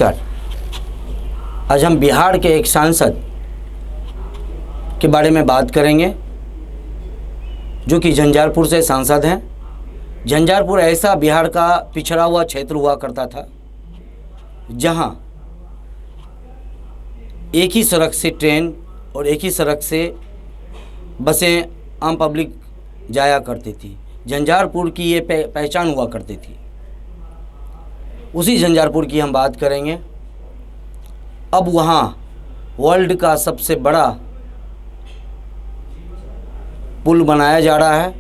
नमस्कार। आज हम बिहार के एक सांसद के बारे में बात करेंगे जो कि झंझारपुर से सांसद हैं। झंझारपुर ऐसा बिहार का पिछड़ा हुआ क्षेत्र हुआ करता था जहां एक ही सड़क से ट्रेन और एक ही सड़क से बसें आम पब्लिक जाया करती थी। झंझारपुर की ये पहचान हुआ करती थी। उसी झंझारपुर की हम बात करेंगे। अब वहाँ वर्ल्ड का सबसे बड़ा पुल बनाया जा रहा है।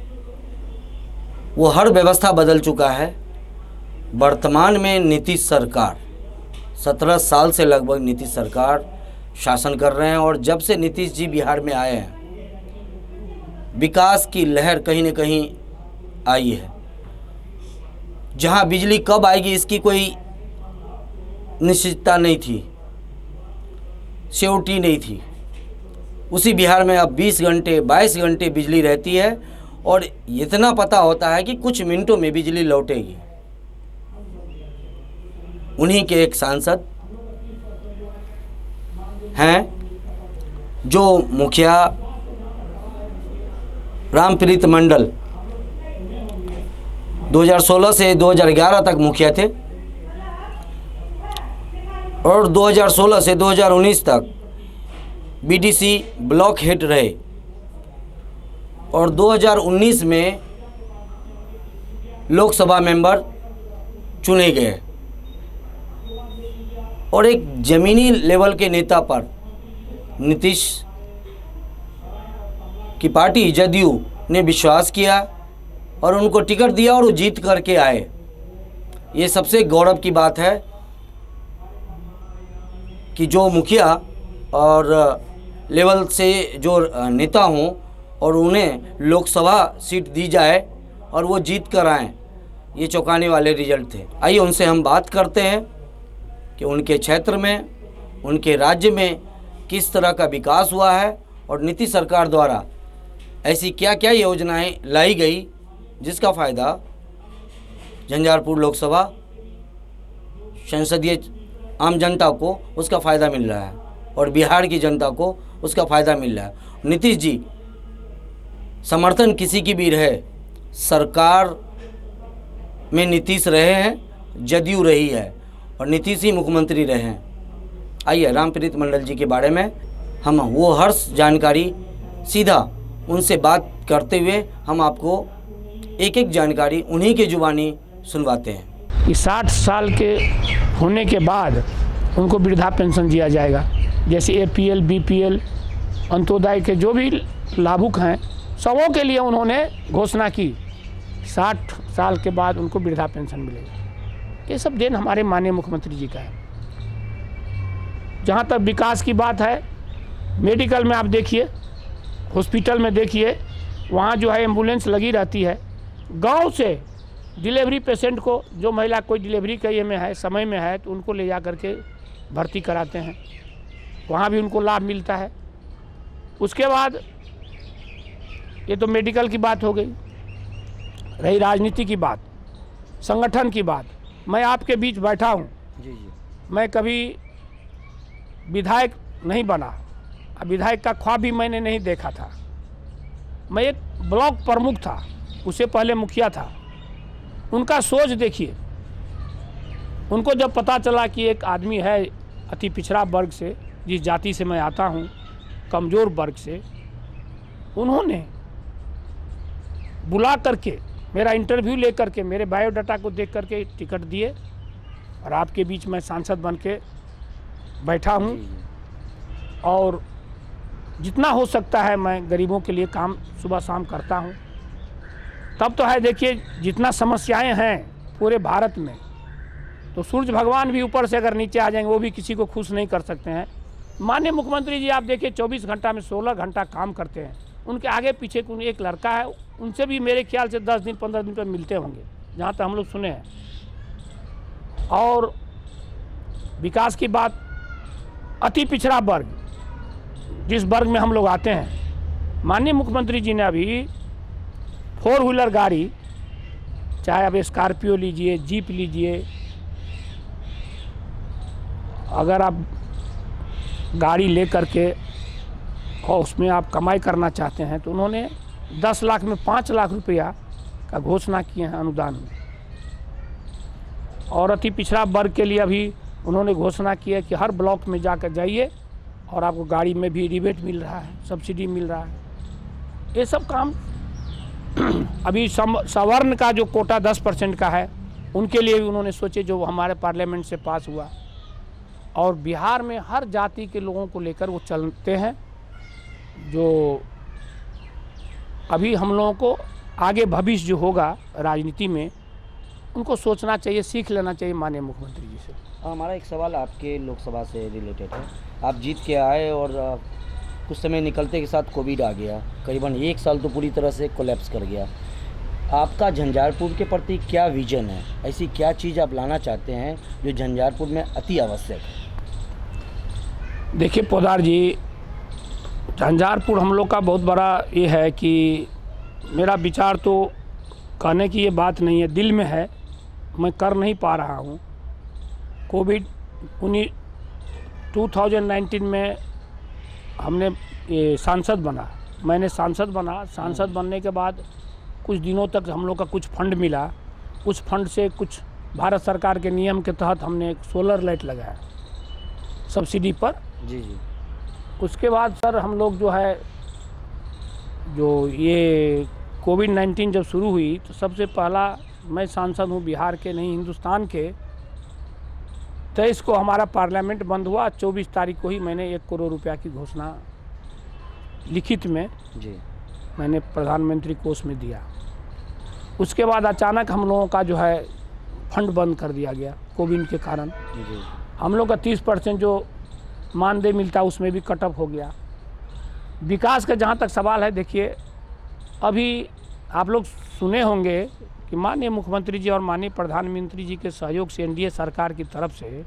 वो हर व्यवस्था बदल चुका है। वर्तमान में नीतीश सरकार 17 साल से लगभग नीतीश सरकार शासन कर रहे हैं और जब से नीतीश जी बिहार में आए हैं विकास की लहर कहीं न कहीं आई है। जहां बिजली कब आएगी इसकी कोई निश्चितता नहीं थी, श्योरिटी नहीं थी। उसी बिहार में अब 20 घंटे 22 घंटे बिजली रहती है और इतना पता होता है कि कुछ मिनटों में बिजली लौटेगी। उन्हीं के एक सांसद हैं जो मुखिया रामप्रीत मंडल 2016 से 2011 तक मुखिया थे और 2016 से 2019 तक बीडीसी ब्लॉक हेड रहे और 2019 में लोकसभा मेंबर चुने गए और एक ज़मीनी लेवल के नेता पर नीतीश की पार्टी जदयू ने विश्वास किया और उनको टिकट दिया और वो जीत करके आए। ये सबसे गौरव की बात है कि जो मुखिया और लेवल से जो नेता हों और उन्हें लोकसभा सीट दी जाए और वो जीत कर आएँ, ये चौंकाने वाले रिजल्ट थे। आइए उनसे हम बात करते हैं कि उनके क्षेत्र में, उनके राज्य में किस तरह का विकास हुआ है और नीतीश सरकार द्वारा ऐसी क्या क्या योजनाएं लाई गई जिसका फ़ायदा झंझारपुर लोकसभा संसदीय आम जनता को उसका फ़ायदा मिल रहा है और बिहार की जनता को उसका फ़ायदा मिल रहा है। नीतीश जी समर्थन किसी की भी रहे, सरकार में नीतीश रहे हैं, जदयू रही है और नीतीश ही मुख्यमंत्री रहे हैं। आइए रामप्रीत मंडल जी के बारे में हम वो हर जानकारी सीधा उनसे बात करते हुए हम आपको एक एक जानकारी उन्हीं के जुबानी सुनवाते हैं। कि 60 साल के होने के बाद उनको वृद्धा पेंशन दिया जाएगा। जैसे APL, BPL, अंत्योदय के जो भी लाभुक हैं सबों के लिए उन्होंने घोषणा की 60 साल के बाद उनको वृद्धा पेंशन मिलेगा। ये सब देन हमारे माननीय मुख्यमंत्री जी का है। जहाँ तक विकास की बात है, मेडिकल में आप देखिए, हॉस्पिटल में देखिए, वहाँ जो है एम्बुलेंस लगी रहती है। गांव से डिलीवरी पेशेंट को, जो महिला कोई डिलीवरी का ये में है, समय में है, तो उनको ले जा करके भर्ती कराते हैं, वहाँ भी उनको लाभ मिलता है। उसके बाद ये तो मेडिकल की बात हो गई। रही राजनीति की बात, संगठन की बात, मैं आपके बीच बैठा हूँ। मैं कभी विधायक नहीं बना, विधायक का ख्वाब भी मैंने नहीं देखा था। मैं एक ब्लॉक प्रमुख था, उससे पहले मुखिया था। उनका सोच देखिए। उनको जब पता चला कि एक आदमी है अति पिछड़ा वर्ग से, जिस जाति से मैं आता हूँ, कमज़ोर वर्ग से, उन्होंने बुला करके मेरा इंटरव्यू ले करके मेरे बायोडाटा को देख करके टिकट दिए और आपके बीच मैं सांसद बन के बैठा हूँ और जितना हो सकता है मैं गरीबों के लिए काम सुबह शाम करता हूँ। तब तो है देखिए, जितना समस्याएं हैं पूरे भारत में, तो सूर्य भगवान भी ऊपर से अगर नीचे आ जाएंगे वो भी किसी को खुश नहीं कर सकते हैं। माननीय मुख्यमंत्री जी आप देखिए 24 घंटा में 16 घंटा काम करते हैं। उनके आगे पीछे एक लड़का है, उनसे भी मेरे ख्याल से 10 दिन 15 दिन पर मिलते होंगे, जहाँ तक हम लोग सुने हैं। और विकास की बात, अति पिछड़ा वर्ग, जिस वर्ग में हम लोग आते हैं, माननीय मुख्यमंत्री जी ने अभी 4 व्हीलर गाड़ी, चाहे अब स्कॉर्पियो लीजिए, जीप लीजिए, अगर आप गाड़ी ले करके और उसमें आप कमाई करना चाहते हैं तो उन्होंने 10 लाख में 5 लाख रुपया का घोषणा किए हैं अनुदान में। और अति पिछड़ा वर्ग के लिए अभी उन्होंने घोषणा की है कि हर ब्लॉक में जाकर जाइए और आपको गाड़ी में भी रिबेट मिल रहा है, सब्सिडी मिल रहा है। ये सब काम अभी सवर्ण का जो कोटा 10% का है उनके लिए भी उन्होंने सोचे, जो हमारे पार्लियामेंट से पास हुआ। और बिहार में हर जाति के लोगों को लेकर वो चलते हैं, जो अभी हम लोगों को आगे भविष्य जो होगा राजनीति में उनको सोचना चाहिए, सीख लेना चाहिए माननीय मुख्यमंत्री जी से। हमारा एक सवाल आपके लोकसभा से रिलेटेड है। आप जीत के आए और कुछ समय निकलते के साथ कोविड आ गया, करीबन 1 साल तो पूरी तरह से कोलैप्स कर गया। आपका झंझारपुर के प्रति क्या विजन है? ऐसी क्या चीज़ आप लाना चाहते हैं जो झंझारपुर में अति आवश्यक है? देखिए पोदार जी, झंझारपुर हम लोग का बहुत बड़ा ये है कि मेरा विचार तो कहने की ये बात नहीं है, दिल में है, मैं कर नहीं पा रहा हूँ। कोविड 2019 में हमने ये सांसद बना, मैंने सांसद बना। सांसद बनने के बाद कुछ दिनों तक हम लोग का कुछ फंड मिला, उस फंड से कुछ भारत सरकार के नियम के तहत हमने एक सोलर लाइट लगाया सब्सिडी पर। जी जी। उसके बाद सर हम लोग जो है, जो ये कोविड-19 जब शुरू हुई तो सबसे पहला, मैं सांसद हूँ बिहार के नहीं हिंदुस्तान के, 23 को हमारा पार्लियामेंट बंद हुआ। 24 तारीख को ही मैंने 1 करोड़ रुपया की घोषणा लिखित में जी मैंने प्रधानमंत्री कोष में दिया। उसके बाद अचानक हम लोगों का जो है फंड बंद कर दिया गया कोविड के कारण। जी। हम लोग का 30% जो मानदेय मिलता उसमें भी कट ऑफ हो गया। विकास का जहाँ तक सवाल है, देखिए अभी आप लोग सुने होंगे कि माननीय मुख्यमंत्री जी और माननीय प्रधानमंत्री जी के सहयोग से एनडीए सरकार की तरफ से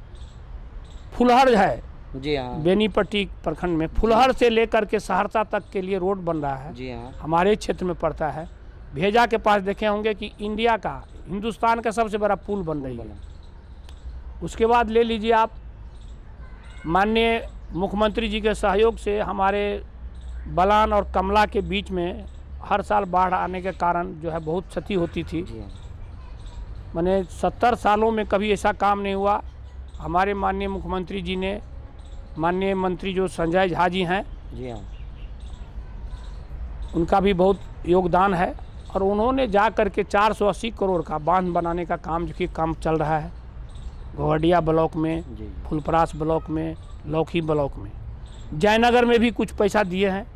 फुलहर है, जी हाँ, बेनीपट्टी प्रखंड में फुलहर से लेकर के सहरसा तक के लिए रोड बन रहा है। जी हाँ। हमारे क्षेत्र में पड़ता है। भेजा के पास देखे होंगे कि इंडिया का, हिंदुस्तान का सबसे बड़ा पुल बन रही है। उसके बाद ले लीजिए आप, माननीय मुख्यमंत्री जी के सहयोग से हमारे बलान और कमला के बीच में हर साल बाढ़ आने के कारण जो है बहुत क्षति होती थी। मैंने 70 सालों में कभी ऐसा काम नहीं हुआ। हमारे माननीय मुख्यमंत्री जी ने, माननीय मंत्री जो संजय झा जी हैं, जी हाँ, उनका भी बहुत योगदान है। और उन्होंने जा कर के 480 करोड़ का बांध बनाने का काम, जो कि काम चल रहा है गोहडिया ब्लॉक में, फुलपरास ब्लॉक में, लौकी ब्लॉक में, जयनगर में भी कुछ पैसा दिए हैं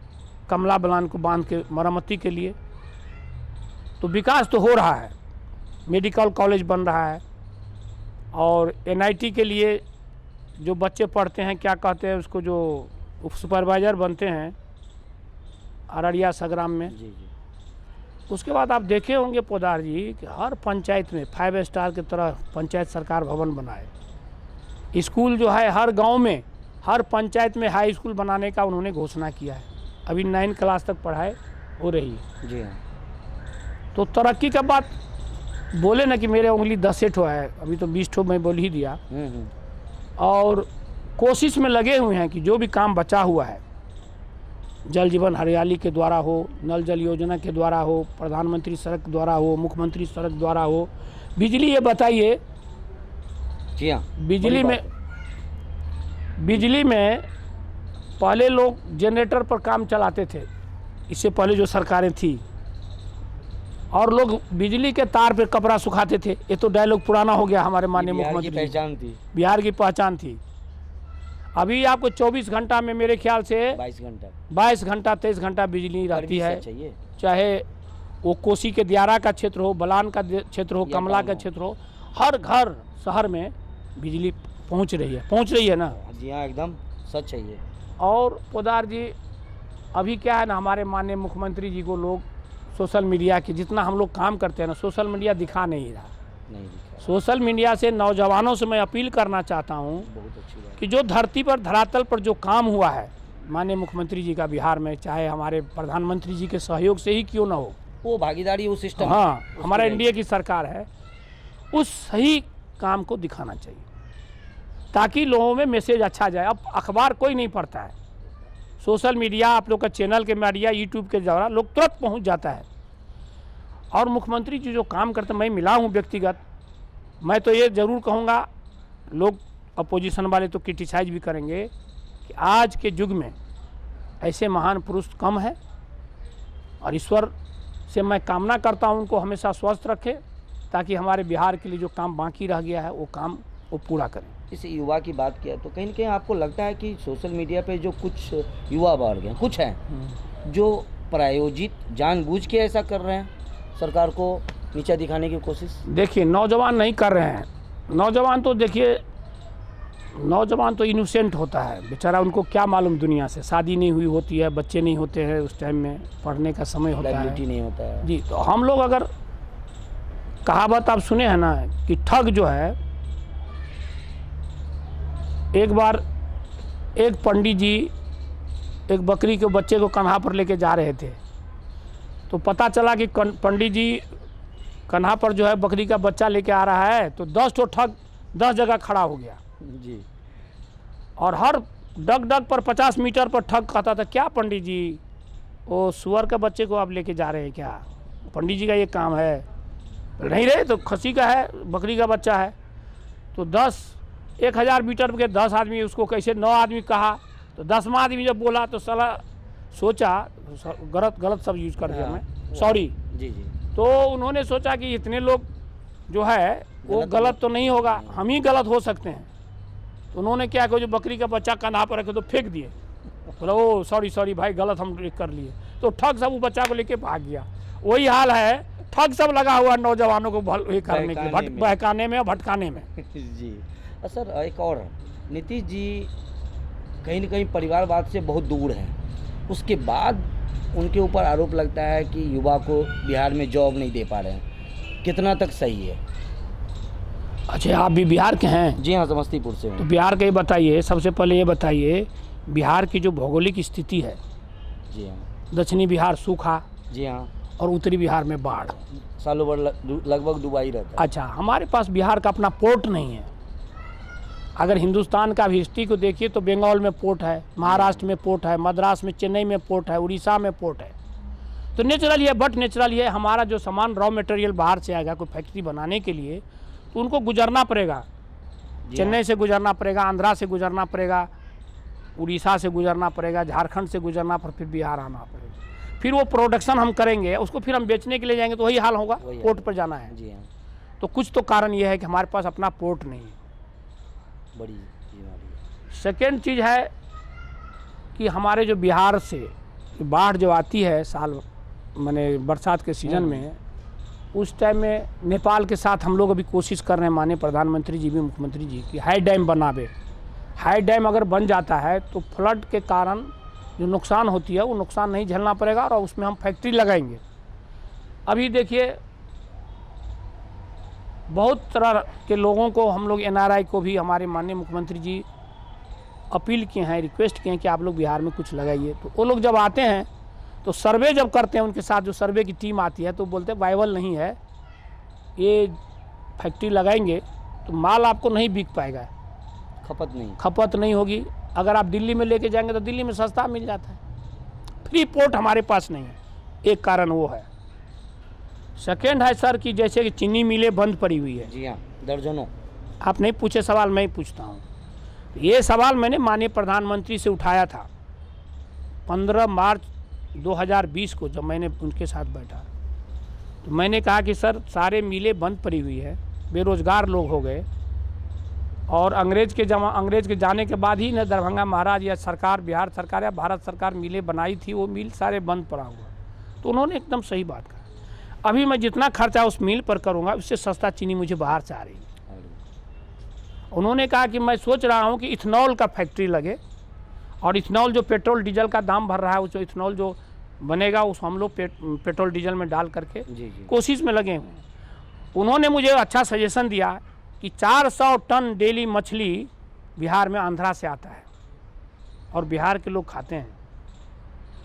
कमला बलान को बांध के मरम्मती के लिए। तो विकास तो हो रहा है, मेडिकल कॉलेज बन रहा है। और एनआईटी के लिए जो बच्चे पढ़ते हैं, क्या कहते हैं उसको, जो सुपरवाइज़र बनते हैं अररिया संग्राम में। जी जी। उसके बाद आप देखे होंगे पोदार जी कि हर पंचायत में 5 स्टार की तरह पंचायत सरकार भवन बनाए। स्कूल जो है हर गांव में, हर पंचायत में हाई स्कूल बनाने का उन्होंने घोषणा किया है। अभी 9 क्लास तक पढ़ाई हो रही है। जी हाँ। तो तरक्की का बात बोले ना कि मेरे उंगली 10 ठो है, अभी तो 20 ठो मैं बोल ही दिया। और कोशिश में लगे हुए हैं कि जो भी काम बचा हुआ है, जल जीवन हरियाली के द्वारा हो, नल जल योजना के द्वारा हो, प्रधानमंत्री सड़क द्वारा हो, मुख्यमंत्री सड़क द्वारा हो, बिजली, ये बताइए। जी हाँ। बिजली में पहले लोग जनरेटर पर काम चलाते थे, इससे पहले जो सरकारें थी, और लोग बिजली के तार पे कपड़ा सुखाते थे। ये तो डायलॉग पुराना हो गया हमारे माननीय मुख्यमंत्री। पहचान थी, बिहार की पहचान थी। अभी आपको 24 घंटा में मेरे ख्याल से 22 घंटा 23 घंटा बिजली रहती है। चाहिए, चाहे वो कोसी के दियारा का क्षेत्र हो, बलान का क्षेत्र हो, कमला का क्षेत्र हो, हर घर शहर में बिजली पहुंच रही है ना। जी हाँ, एकदम सच है ये। और पोदार जी, अभी क्या है ना, हमारे माननीय मुख्यमंत्री जी को लोग सोशल मीडिया की, जितना हम लोग काम करते हैं ना, सोशल मीडिया दिखा नहीं रहा। सोशल मीडिया से नौजवानों से मैं अपील करना चाहता हूँ कि जो धरती पर, धरातल पर जो काम हुआ है माननीय मुख्यमंत्री जी का बिहार में, चाहे हमारे प्रधानमंत्री जी के सहयोग से ही क्यों ना हो, वो भागीदारी, वो सिस्टम, हाँ, हमारा एनडीए की सरकार है, उस सही काम को दिखाना चाहिए। ताकि लोगों में मैसेज अच्छा जाए। अब अखबार कोई नहीं पढ़ता है, सोशल मीडिया, आप लोग का चैनल के मीडिया, यूट्यूब के द्वारा लोग तुरंत पहुंच जाता है। और मुख्यमंत्री जी जो काम करते, मैं मिला हूं व्यक्तिगत, मैं तो ये ज़रूर कहूँगा, लोग अपोजिशन वाले तो क्रिटिसाइज भी करेंगे कि आज के युग में ऐसे महान पुरुष कम है। और ईश्वर से मैं कामना करता हूँ उनको हमेशा स्वस्थ रखे, ताकि हमारे बिहार के लिए जो काम बाकी रह गया है वो काम वो पूरा करें। इस युवा की बात किया तो कहीं ना कहीं आपको लगता है कि सोशल मीडिया पे जो कुछ युवा बढ़ गए, कुछ हैं जो प्रायोजित जानबूझ के ऐसा कर रहे हैं, सरकार को नीचा दिखाने की कोशिश? देखिए, नौजवान नहीं कर रहे हैं। नौजवान तो देखिए, नौजवान तो इनोसेंट होता है बेचारा, उनको क्या मालूम दुनिया से, शादी नहीं हुई होती है, बच्चे नहीं होते हैं, उस टाइम में पढ़ने का समय होता है, नहीं होता है जी। तो हम लोग अगर, कहावत आप सुने हैं ना कि ठग जो है, एक बार एक पंडित जी एक बकरी के बच्चे को कन्हा पर लेके जा रहे थे, तो पता चला कि पंडित जी कन्हा पर जो है बकरी का बच्चा लेके आ रहा है, तो 10 तो ठग 10 जगह खड़ा हो गया जी। और हर डग डग पर 50 मीटर पर ठग कहता था, क्या पंडित जी, वो सुअर का बच्चे को आप लेके जा रहे हैं क्या? पंडित जी का ये काम है? नहीं रहे, तो खसी का है, बकरी का बच्चा है। तो 1000 मीटर के 10 आदमी उसको कैसे 9 आदमी कहा, तो 10वां आदमी जब बोला तो साला सोचा, गलत सब यूज कर दिया मैं, सॉरी जी जी। तो उन्होंने सोचा कि इतने लोग जो है वो गलत तो नहीं होगा, हम ही गलत हो सकते हैं। तो उन्होंने क्या किया, जो बकरी का बच्चा कंधा पर रखे तो फेंक दिए, बोला ओ सॉरी भाई, गलत हम कर लिए। तो ठग सब वो बच्चा को लेके भाग गया। वही हाल है, ठग सब लगा हुआ नौजवानों को करने के, बहकाने में और भटकाने में। जी। सर एक और, नीतीश जी कहीं न कहीं परिवारवाद से बहुत दूर हैं, उसके बाद उनके ऊपर आरोप लगता है कि युवा को बिहार में जॉब नहीं दे पा रहे हैं, कितना तक सही है? अच्छा, आप भी बिहार के हैं? जी हाँ, समस्तीपुर से हूँ। तो बिहार के बताइए, सबसे पहले ये बताइए, बिहार की जो भौगोलिक स्थिति है, जी हाँ, दक्षिणी बिहार सूखा, जी हाँ, और उत्तरी बिहार में बाढ़, सालों भर लगभग डूबा ही रहता है। अच्छा, हमारे पास बिहार का अपना पोर्ट नहीं है। अगर हिंदुस्तान का हिस्ट्री को देखिए तो बंगाल में पोर्ट है, महाराष्ट्र में पोर्ट है, मद्रास में, चेन्नई में पोर्ट है, उड़ीसा में पोर्ट है। तो नेचुरल है, बट नेचुरल है, हमारा जो सामान रॉ मटेरियल बाहर से आएगा कोई फैक्ट्री बनाने के लिए, तो उनको गुजरना पड़ेगा, चेन्नई से गुजरना पड़ेगा, आंध्रा से गुजरना पड़ेगा, उड़ीसा से गुजरना पड़ेगा, झारखंड से गुजरना, फिर बिहार आना पड़ेगा। फिर वो प्रोडक्शन हम करेंगे, उसको फिर हम बेचने के लिए जाएंगे, तो वही हाल होगा, पोर्ट पर जाना है। जी हाँ। तो कुछ तो कारण ये है कि हमारे पास अपना पोर्ट नहीं है। बड़ी सेकेंड चीज़ है कि हमारे जो बिहार से बाढ़ जो आती है साल, माने बरसात के सीज़न में, उस टाइम में नेपाल के साथ हम लोग अभी कोशिश कर रहे हैं, माननीय प्रधानमंत्री जी भी, मुख्यमंत्री जी, कि हाई डैम बनावे। हाई डैम अगर बन जाता है तो फ्लड के कारण जो नुकसान होती है वो नुकसान नहीं झेलना पड़ेगा, और उसमें हम फैक्ट्री लगाएंगे। अभी देखिए, बहुत तरह के लोगों को, हम लोग NRI को भी हमारे माननीय मुख्यमंत्री जी अपील किए हैं, रिक्वेस्ट किए हैं कि आप लोग बिहार में कुछ लगाइए। तो वो लोग जब आते हैं तो सर्वे जब करते हैं, उनके साथ जो सर्वे की टीम आती है, तो बोलते हैं वाइबल नहीं है, ये फैक्ट्री लगाएंगे तो माल आपको नहीं बिक पाएगा, खपत नहीं होगी। अगर आप दिल्ली में लेके जाएंगे तो दिल्ली में सस्ता मिल जाता है। फ्री पोर्ट हमारे पास नहीं है, एक कारण वो है। सेकेंड है सर कि जैसे कि चीनी मिलें बंद पड़ी हुई है। जी हाँ, दर्जनों। आप नहीं पूछे सवाल, मैं ही पूछता हूँ। ये सवाल मैंने माननीय प्रधानमंत्री से उठाया था 15 मार्च 2020 को, जब मैंने उनके साथ बैठा, तो मैंने कहा कि सर सारे मिलें बंद पड़ी हुई है, बेरोजगार लोग हो गए, और अंग्रेज के जाने के बाद ही न दरभंगा महाराज या सरकार, बिहार सरकार या भारत सरकार मिलें बनाई थी, वो मिल सारे बंद पड़ा हुआ। तो उन्होंने एकदम सही बात कहा। अभी मैं जितना खर्चा उस मिल पर करूँगा, उससे सस्ता चीनी मुझे बाहर से आ रही है। उन्होंने कहा कि मैं सोच रहा हूँ कि इथेनॉल का फैक्ट्री लगे, और इथेनॉल जो पेट्रोल डीजल का दाम भर रहा है, जो इथेनॉल जो बनेगा उस हम लोग पेट्रोल डीजल में डाल करके कोशिश में लगे हुए। उन्होंने मुझे अच्छा सजेशन दिया कि 400 टन डेली मछली बिहार में आंध्रा से आता है, और बिहार के लोग खाते हैं।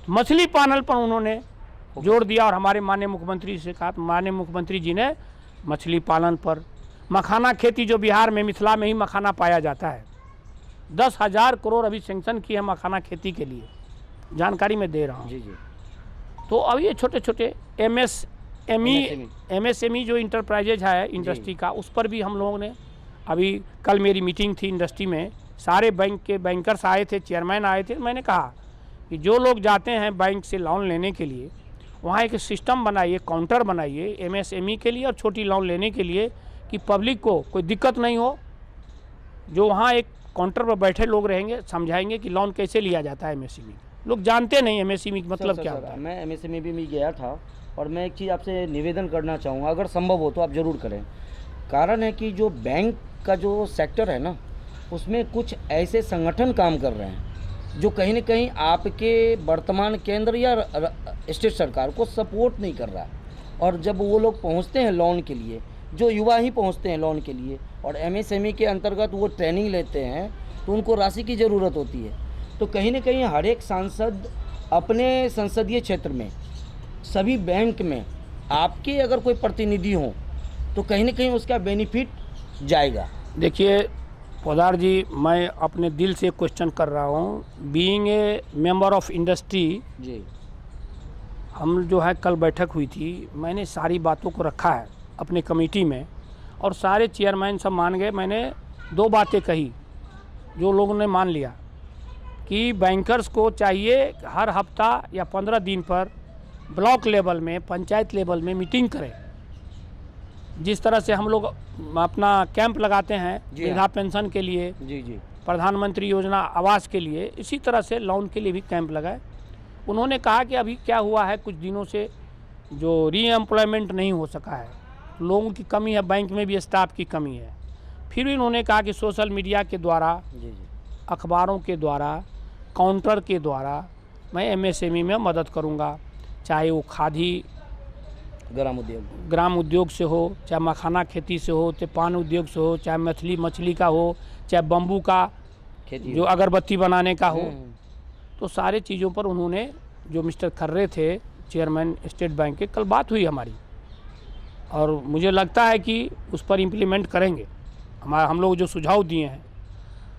मछली पालन पर उन्होंने जोड़ दिया, और हमारे माननीय मुख्यमंत्री से कहा, माननीय मुख्यमंत्री जी ने मछली पालन पर, मखाना खेती जो बिहार में, मिथिला में ही मखाना पाया जाता है, 10,000 करोड़ अभी सेंक्शन की है मखाना खेती के लिए, जानकारी मैं दे रहा हूँ। जी जी। तो अब ये छोटे छोटे MSME जो इंटरप्राइजेज है इंडस्ट्री का, उस पर भी हम लोगों ने अभी कल मेरी मीटिंग थी इंडस्ट्री में, सारे बैंक के बैंकर्स आए थे, चेयरमैन आए थे। मैंने कहा कि जो लोग जाते हैं बैंक से लोन लेने के लिए, वहाँ एक सिस्टम बनाइए, काउंटर बनाइए MSME के लिए और छोटी लोन लेने के लिए, कि पब्लिक को कोई दिक्कत नहीं हो। जो वहाँ एक काउंटर पर बैठे लोग रहेंगे, समझाएंगे कि लोन कैसे लिया जाता है MSME। लोग जानते नहीं MSME मतलब क्या होता है। मैं MSME भी गया था, और मैं एक चीज़ आपसे निवेदन करना चाहूँगा, अगर संभव हो तो आप ज़रूर करें। कारण है कि जो बैंक का जो सेक्टर है ना, उसमें कुछ ऐसे संगठन काम कर रहे हैं जो कहीं न कहीं आपके वर्तमान केंद्र या स्टेट सरकार को सपोर्ट नहीं कर रहा है। और जब वो लोग पहुंचते हैं लोन के लिए, जो युवा ही पहुंचते हैं लोन के लिए, और MSME के अंतर्गत वो ट्रेनिंग लेते हैं, तो उनको राशि की ज़रूरत होती है। तो कहीं न कहीं हर एक सांसद अपने संसदीय क्षेत्र में, सभी बैंक में आपके अगर कोई प्रतिनिधि हों, तो कहीं न कहीं उसका बेनिफिट जाएगा। देखिए पोदार जी, मैं अपने दिल से क्वेश्चन कर रहा हूँ, being a member of industry जी। हम जो है कल बैठक हुई थी, मैंने सारी बातों को रखा है अपने कमेटी में, और सारे चेयरमैन सब मान गए। मैंने 2 बातें कही जो लोगों ने मान लिया, कि बैंकर्स को चाहिए हर हफ्ता या 15 दिन पर ब्लॉक लेवल में, पंचायत लेवल में मीटिंग करें। जिस तरह से हम लोग अपना कैंप लगाते हैं वृद्धा पेंशन के लिए, जी जी, प्रधानमंत्री योजना आवास के लिए, इसी तरह से लोन के लिए भी कैंप लगाए। उन्होंने कहा कि अभी क्या हुआ है, कुछ दिनों से जो रीएम्प्लॉयमेंट नहीं हो सका है, लोगों की कमी है, बैंक में भी स्टाफ की कमी है। फिर भी उन्होंने कहा कि सोशल मीडिया के द्वारा, जी जी, अखबारों के द्वारा, काउंटर के द्वारा मैं MSME में मदद करूंगा, चाहे वो खादी ग्राम उद्योग से हो, चाहे मखाना खेती से हो, चाहे पान उद्योग से हो, चाहे मछली का हो, चाहे बम्बू का खेती जो अगरबत्ती बनाने का हो। तो सारे चीज़ों पर उन्होंने, जो मिस्टर खर्रे थे चेयरमैन स्टेट बैंक के, कल बात हुई हमारी, और मुझे लगता है कि उस पर इम्प्लीमेंट करेंगे हम लोग जो सुझाव दिए हैं।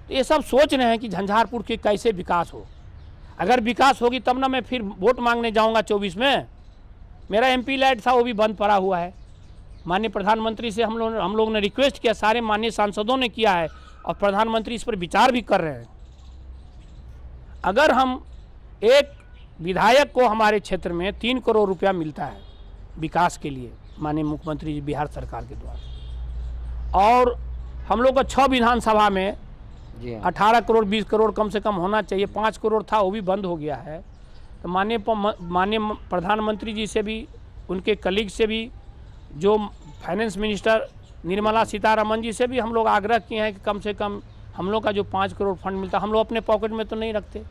तो ये सब सोच रहे हैं कि झंझारपुर के कैसे विकास हो। अगर विकास होगी तब ना मैं फिर वोट मांगने जाऊंगा 24 में। मेरा MP लाइट था, वो भी बंद पड़ा हुआ है। माननीय प्रधानमंत्री से हम लोग ने रिक्वेस्ट किया, सारे माननीय सांसदों ने किया है, और प्रधानमंत्री इस पर विचार भी कर रहे हैं। अगर हम एक विधायक को हमारे क्षेत्र में 3 करोड़ रुपया मिलता है विकास के लिए, माननीय मुख्यमंत्री जी बिहार सरकार के द्वारा, और हम लोग का 6 विधानसभा में 18 करोड़ 20 करोड़ कम से कम होना चाहिए, 5 करोड़ था, वो भी बंद हो गया है। तो माननीय प्रधानमंत्री जी से भी, उनके कलीग से भी, जो फाइनेंस मिनिस्टर निर्मला सीतारमन जी से भी हम लोग आग्रह किए हैं कि कम से कम हम लोग का जो 5 करोड़ फंड मिलता है, हम लोग अपने पॉकेट में तो नहीं रखते,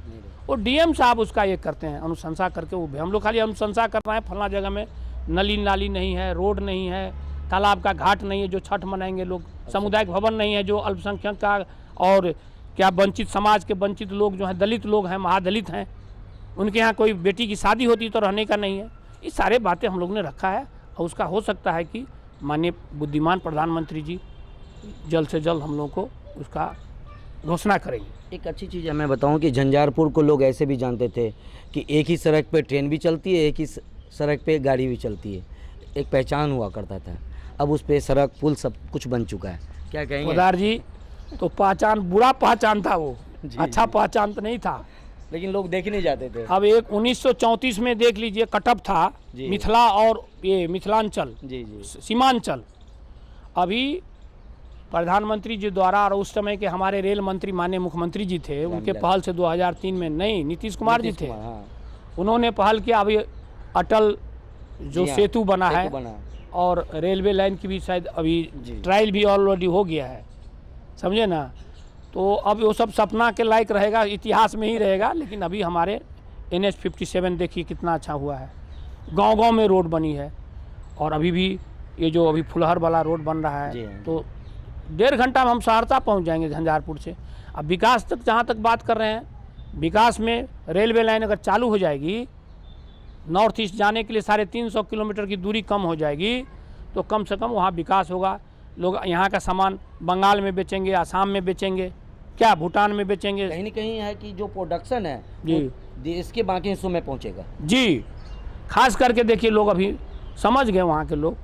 वो DM साहब उसका ये करते हैं, अनुशंसा करके। वो हम लोग खाली अनुशंसा कर रहे हैं, फला जगह में नली नाली नहीं है, रोड नहीं है, तालाब का घाट नहीं है जो छठ मनाएंगे लोग, सामुदायिक भवन नहीं है जो अल्पसंख्यक का, और क्या वंचित समाज के वंचित लोग जो हैं, दलित लोग हैं, महादलित हैं, उनके यहाँ कोई बेटी की शादी होती तो रहने का नहीं है। ये सारे बातें हम लोग ने रखा है, और उसका हो सकता है कि माननीय बुद्धिमान प्रधानमंत्री जी जल्द से जल्द हम लोग को उसका घोषणा करेंगे। एक अच्छी चीज़ है, मैं बताऊं कि झंझारपुर को लोग ऐसे भी जानते थे कि एक ही सड़क पे ट्रेन भी चलती है, एक ही सड़क पे गाड़ी भी चलती है, एक पहचान हुआ करता था। अब उस पे सड़क पुल सब कुछ बन चुका है। क्या कहेंगे पोदार जी? तो पहचान, बुरा पहचान था वो, अच्छा पहचान तो नहीं था, लेकिन लोग देख नहीं जाते थे। अब एक 1934 में देख लीजिए कटअप था, मिथिला और ये मिथिलांचल, सीमांचल। अभी प्रधानमंत्री जी द्वारा, और उस समय के हमारे रेल मंत्री माननीय मुख्यमंत्री जी थे, उनके पहल से 2003 में, नहीं नीतीश कुमार जी थे, उन्होंने पहल किया। अभी अटल जो सेतु बना है, और रेलवे लाइन की भी शायद अभी ट्रायल भी ऑलरेडी हो गया है, समझे ना। तो अब वो सब सपना के लायक रहेगा, इतिहास में ही रहेगा। लेकिन अभी हमारे NH 57 देखिए कितना अच्छा हुआ है, गांव-गांव में रोड बनी है, और अभी भी ये जो अभी फुलहर वाला रोड बन रहा है, तो 1.5 घंटा में हम सहरसा पहुंच जाएंगे झंझारपुर से। अब विकास तक जहाँ तक बात कर रहे हैं, विकास में रेलवे लाइन अगर चालू हो जाएगी, नॉर्थ ईस्ट जाने के लिए 350 किलोमीटर की दूरी कम हो जाएगी, तो कम से कम वहाँ विकास होगा। लोग यहाँ का सामान बंगाल में बेचेंगे, आसाम में बेचेंगे, क्या भूटान में बेचेंगे? कहीं न कहीं है कि जो प्रोडक्शन है जी। वो देश के बाकी हिस्सों में पहुंचेगा। जी, खास करके देखिए लोग अभी समझ गए वहाँ के लोग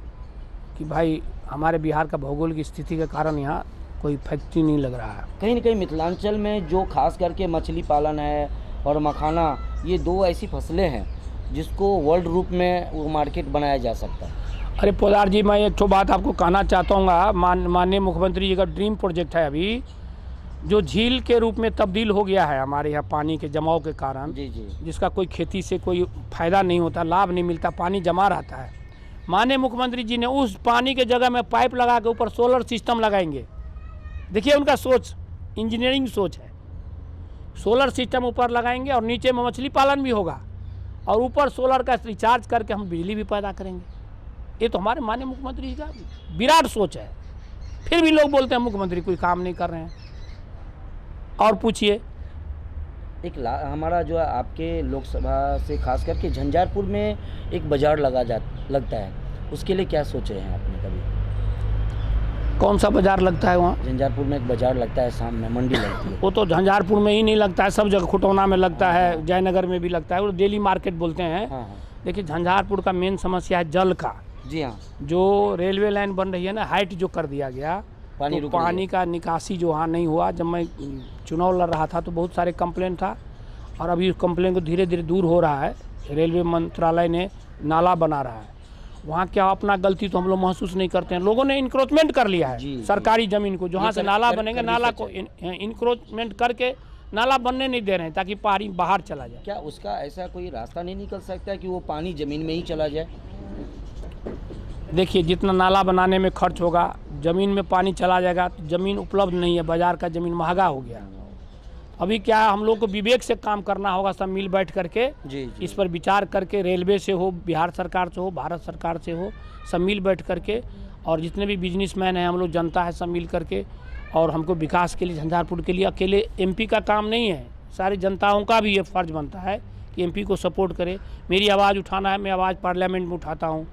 कि भाई हमारे बिहार का भौगोलिक स्थिति के कारण यहाँ कोई फैक्ट्री नहीं लग रहा है। कहीं न कहीं मिथिलांचल में जो खास करके मछली पालन है और मखाना, ये 2 ऐसी फसलें हैं जिसको वर्ल्ड रूप में वो मार्केट बनाया जा सकता है। अरे पोदार जी, मैं एक ठो बात आपको कहना चाहता हूँ। माननीय मुख्यमंत्री जी का ड्रीम प्रोजेक्ट है अभी, जो झील के रूप में तब्दील हो गया है हमारे यहाँ पानी के जमाव के कारण, जी जी। जिसका कोई खेती से कोई फ़ायदा नहीं होता, लाभ नहीं मिलता, पानी जमा रहता है। माननीय मुख्यमंत्री जी ने उस पानी के जगह में पाइप लगा के ऊपर सोलर सिस्टम लगाएंगे। देखिए उनका सोच, इंजीनियरिंग सोच है। सोलर सिस्टम ऊपर लगाएंगे और नीचे में मछली पालन भी होगा और ऊपर सोलर का रिचार्ज करके हम बिजली भी पैदा करेंगे। ये तो हमारे माननीय मुख्यमंत्री जी का विराट सोच है। फिर भी लोग बोलते हैं मुख्यमंत्री कोई काम नहीं कर रहे हैं। और पूछिए, हमारा जो है आपके लोकसभा से खास करके झंझारपुर में एक बाजार लगता है, उसके लिए क्या सोचे हैं आपने कभी? कौन सा बाजार लगता है वहाँ? झंझारपुर में एक बाजार लगता है, शाम में मंडी लगती है। वो तो झंझारपुर में ही नहीं लगता है, सब जगह खुटौना में लगता है, जयनगर में भी लगता है, वो डेली मार्केट बोलते हैं। हाँ हाँ। देखिए झंझारपुर का मेन समस्या है जल का। जी हाँ। जो रेलवे लाइन बन रही है ना, हाइट जो कर दिया गया, तो पानी का निकासी जो वहाँ नहीं हुआ। जब मैं चुनाव लड़ रहा था तो बहुत सारे कंप्लेन था और अभी उस कंप्लेन को धीरे धीरे दूर हो रहा है। रेलवे मंत्रालय ने नाला बना रहा है। वहाँ क्या अपना गलती तो हम लोग महसूस नहीं करते हैं। लोगों ने इंक्रोचमेंट कर लिया है सरकारी ज़मीन को, जहाँ से नाला बनेगा नाला को इंक्रोचमेंट करके नाला बनने नहीं दे रहे हैं ताकि पानी बाहर चला जाए। क्या उसका ऐसा कोई रास्ता नहीं निकल सकता है कि वो पानी ज़मीन में ही चला जाए? देखिए जितना नाला बनाने में खर्च होगा, ज़मीन में पानी चला जाएगा तो ज़मीन उपलब्ध नहीं है, बाज़ार का ज़मीन महंगा हो गया। अभी क्या हम लोग को विवेक से काम करना होगा, सब मिल बैठ करके जी। इस पर विचार करके, रेलवे से हो, बिहार सरकार से हो, भारत सरकार से हो, सब मिल बैठ करके, और जितने भी बिजनेसमैन हैं, हम लोग जनता है, सब मिल करके, और हमको विकास के लिए, झंझारपुर के लिए अकेले एमपी का काम नहीं है, सारी जनताओं का भी ये फ़र्ज़ बनता है कि एमपी को सपोर्ट करे। मेरी आवाज़ उठाना है, मैं आवाज़ पार्लियामेंट में उठाता हूँ,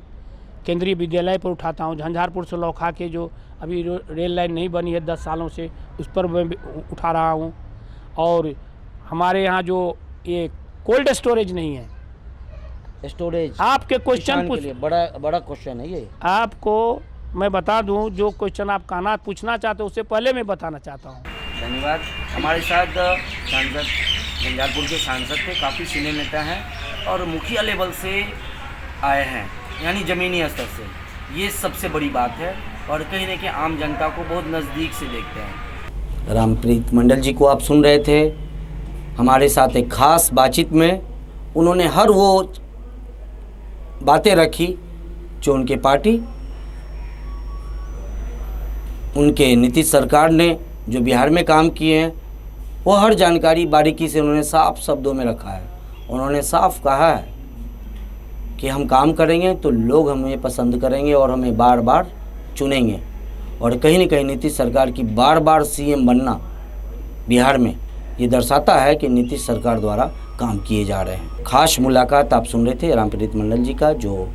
केंद्रीय विद्यालय पर उठाता हूँ। झंझारपुर से लौखा के जो अभी रेल लाइन नहीं बनी है 10 सालों से, उस पर मैं उठा रहा हूँ। और हमारे यहाँ जो ये कोल्ड स्टोरेज नहीं है, स्टोरेज आपके क्वेश्चन बड़ा क्वेश्चन है ये। आपको मैं बता दूं, जो क्वेश्चन आप पूछना चाहते हो उससे पहले मैं बताना चाहता हूँ। धन्यवाद। हमारे साथ सांसद, झंझारपुर के सांसद थे, काफ़ी सीनियर नेता हैं और मुखिया लेवल से आए हैं, यानी ज़मीनी स्तर से। ये सबसे बड़ी बात है और कहीं ना कहीं आम जनता को बहुत नज़दीक से देखते हैं। रामप्रीत मंडल जी को आप सुन रहे थे हमारे साथ एक ख़ास बातचीत में। उन्होंने हर वो बातें रखी जो उनके पार्टी, उनके नीतीश सरकार ने जो बिहार में काम किए हैं, वो हर जानकारी बारीकी से उन्होंने साफ शब्दों में रखा है। उन्होंने साफ कहा है कि हम काम करेंगे तो लोग हमें पसंद करेंगे और हमें बार बार चुनेंगे। और कहीं न कहीं नीतीश सरकार की बार बार सीएम बनना बिहार में ये दर्शाता है कि नीतीश सरकार द्वारा काम किए जा रहे हैं। खास मुलाकात आप सुन रहे थे रामप्रीत मंडल जी का, जो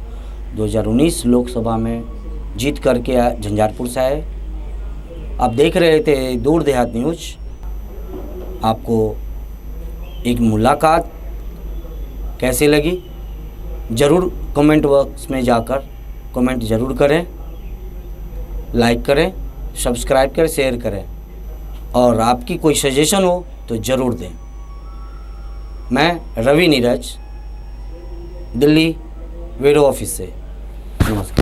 2019 लोकसभा में जीत करके झंझारपुर से आए। आप देख रहे थे दूर देहात न्यूज़। आपको एक मुलाकात कैसे लगी ज़रूर कमेंट बॉक्स में जाकर कमेंट ज़रूर करें, लाइक करें, सब्सक्राइब करें, शेयर करें और आपकी कोई सजेशन हो तो ज़रूर दें। मैं रवि नीरज, दिल्ली ब्यूरो ऑफिस से, नमस्कार।